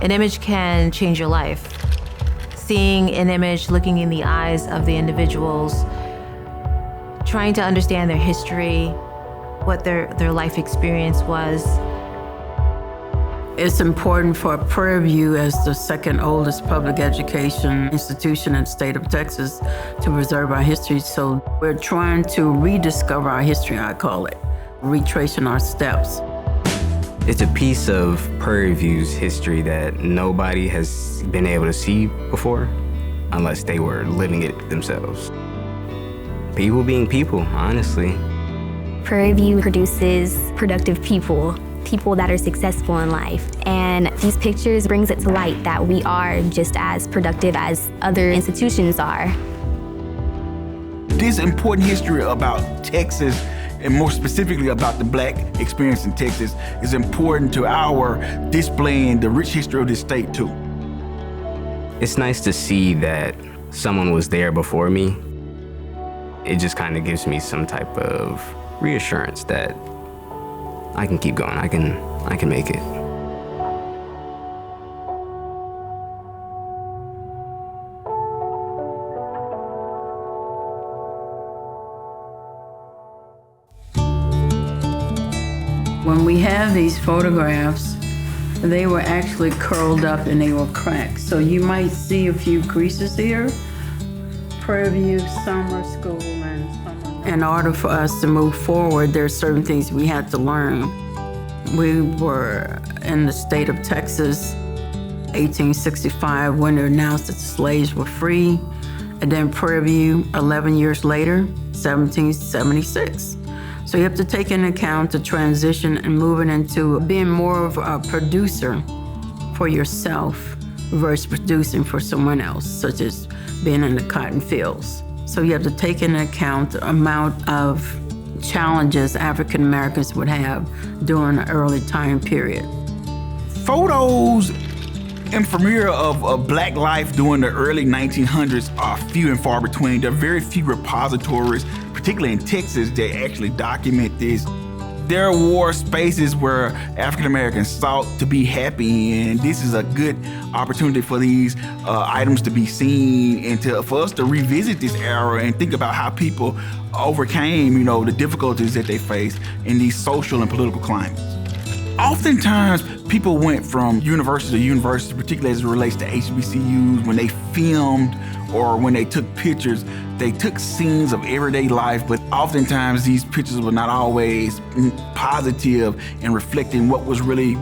An image can change your life. Seeing an image, looking in the eyes of the individuals, trying to understand their history, what their life experience was. It's important for Prairie View, as the second oldest public education institution in the state of Texas, to preserve our history. So we're trying to rediscover our history, I call it, retracing our steps. It's a piece of Prairie View's history that nobody has been able to see before, unless they were living it themselves. People being people, honestly. Prairie View produces productive people that are successful in life. And these pictures brings it to light that we are just as productive as other institutions are. This important history about Texas, and more specifically about the Black experience in Texas, is important to our displaying the rich history of this state too. It's nice to see that someone was there before me. It just kind of gives me some type of reassurance that I can keep going, I can make it. When we have these photographs, they were actually curled up and they were cracked. So you might see a few creases here. Prairie View Summer School and summer. In order for us to move forward, there are certain things we had to learn. We were in the state of Texas, 1865, when they announced that the slaves were free. And then Prairie View, 11 years later, 1776. So you have to take into account the transition and moving into being more of a producer for yourself versus producing for someone else, such as being in the cotton fields. So you have to take into account the amount of challenges African Americans would have during the early time period. Photos and premiere of Black life during the early 1900s are few and far between. There are very few repositories, particularly in Texas, that actually document this. There were spaces where African Americans sought to be happy, and this is a good opportunity for these items to be seen and for us to revisit this era and think about how people overcame, the difficulties that they faced in these social and political climates. Oftentimes, people went from university to university, particularly as it relates to HBCUs, when they filmed or when they took pictures, they took scenes of everyday life, but oftentimes these pictures were not always positive and reflecting what was really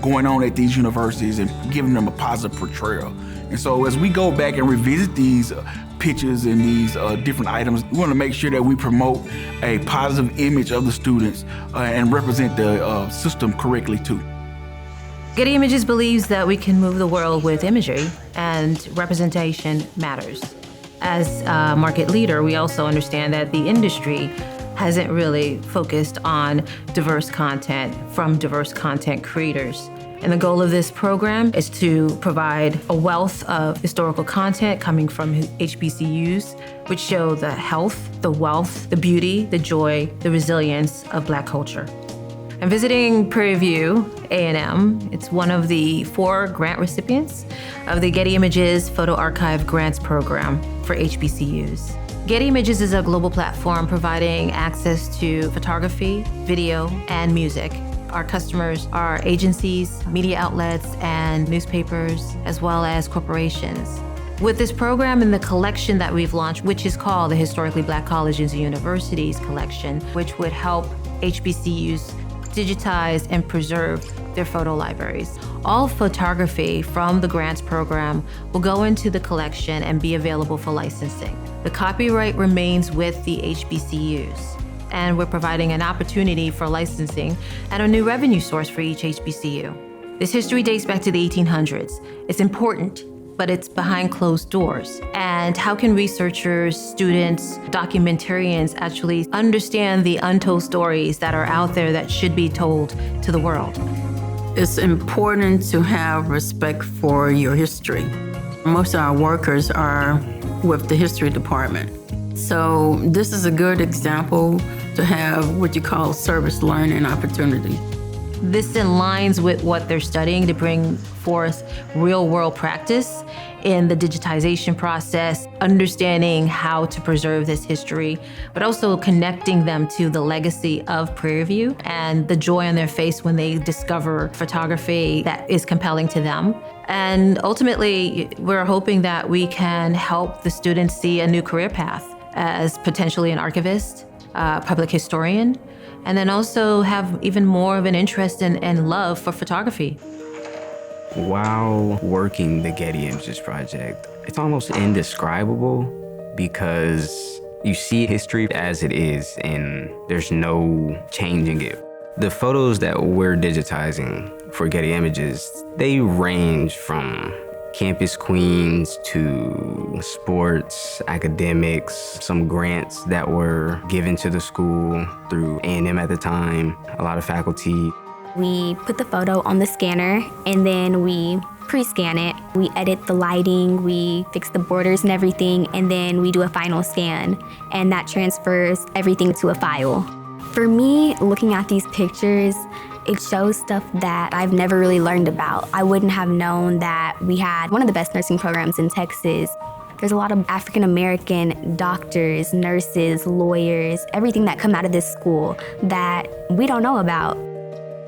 going on at these universities and giving them a positive portrayal. And so as we go back and revisit these pictures and these different items, we want to make sure that we promote a positive image of the students and represent the system correctly too. Getty Images believes that we can move the world with imagery, and representation matters. As a market leader, we also understand that the industry hasn't really focused on diverse content from diverse content creators. And the goal of this program is to provide a wealth of historical content coming from HBCUs, which show the health, the wealth, the beauty, the joy, the resilience of Black culture. I'm visiting Prairie View A&M. It's one of the 4 grant recipients of the Getty Images Photo Archive Grants Program for HBCUs. Getty Images is a global platform providing access to photography, video, and music. Our customers are agencies, media outlets, and newspapers, as well as corporations. With this program and the collection that we've launched, which is called the Historically Black Colleges and Universities Collection, which would help HBCUs digitize and preserve their photo libraries. All photography from the grants program will go into the collection and be available for licensing. The copyright remains with the HBCUs, and we're providing an opportunity for licensing and a new revenue source for each HBCU. This history dates back to the 1800s. It's important, but it's behind closed doors. And how can researchers, students, documentarians actually understand the untold stories that are out there that should be told to the world? It's important to have respect for your history. Most of our workers are with the history department. So this is a good example to have what you call service learning opportunity. This aligns with what they're studying to bring forth real-world practice in the digitization process, understanding how to preserve this history, but also connecting them to the legacy of Prairie View and the joy on their face when they discover photography that is compelling to them. And ultimately, we're hoping that we can help the students see a new career path as potentially an archivist, public historian, and then also have even more of an interest and love for photography. While working the Getty Images project, it's almost indescribable because you see history as it is and there's no changing it. The photos that we're digitizing for Getty Images, they range from campus queens to sports, academics, some grants that were given to the school through A&M at the time, a lot of faculty. We put the photo on the scanner and then we pre-scan it. We edit the lighting, we fix the borders and everything, and then we do a final scan, and that transfers everything to a file. For me, looking at these pictures, it shows stuff that I've never really learned about. I wouldn't have known that we had one of the best nursing programs in Texas. There's a lot of African-American doctors, nurses, lawyers, everything that come out of this school that we don't know about.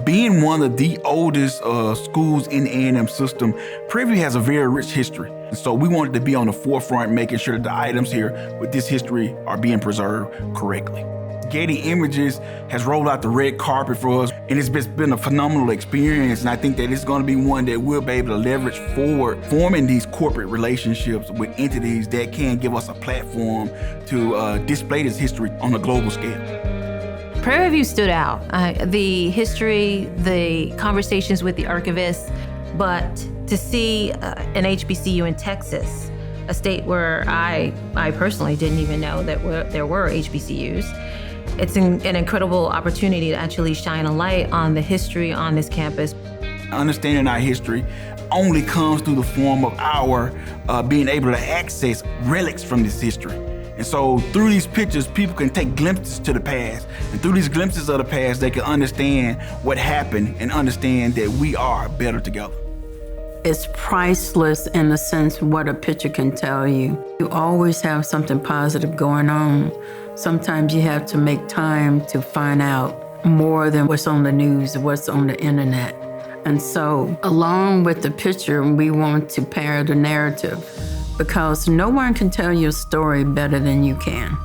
Being one of the oldest schools in the A&M system, Prairie View has a very rich history. So we wanted to be on the forefront, making sure that the items here with this history are being preserved correctly. Getty Images has rolled out the red carpet for us, and it's been a phenomenal experience, and I think that it's going to be one that we'll be able to leverage forward, forming these corporate relationships with entities that can give us a platform to display this history on a global scale. Prairie View stood out. The history, the conversations with the archivists, but to see an HBCU in Texas, a state where I personally didn't even know that there were HBCUs, it's an incredible opportunity to actually shine a light on the history on this campus. Understanding our history only comes through the form of our being able to access relics from this history. And so through these pictures, people can take glimpses to the past. And through these glimpses of the past, they can understand what happened and understand that we are better together. It's priceless in the sense what a picture can tell you. You always have something positive going on. Sometimes you have to make time to find out more than what's on the news, what's on the internet. And so along with the picture, we want to pair the narrative, because no one can tell your story better than you can.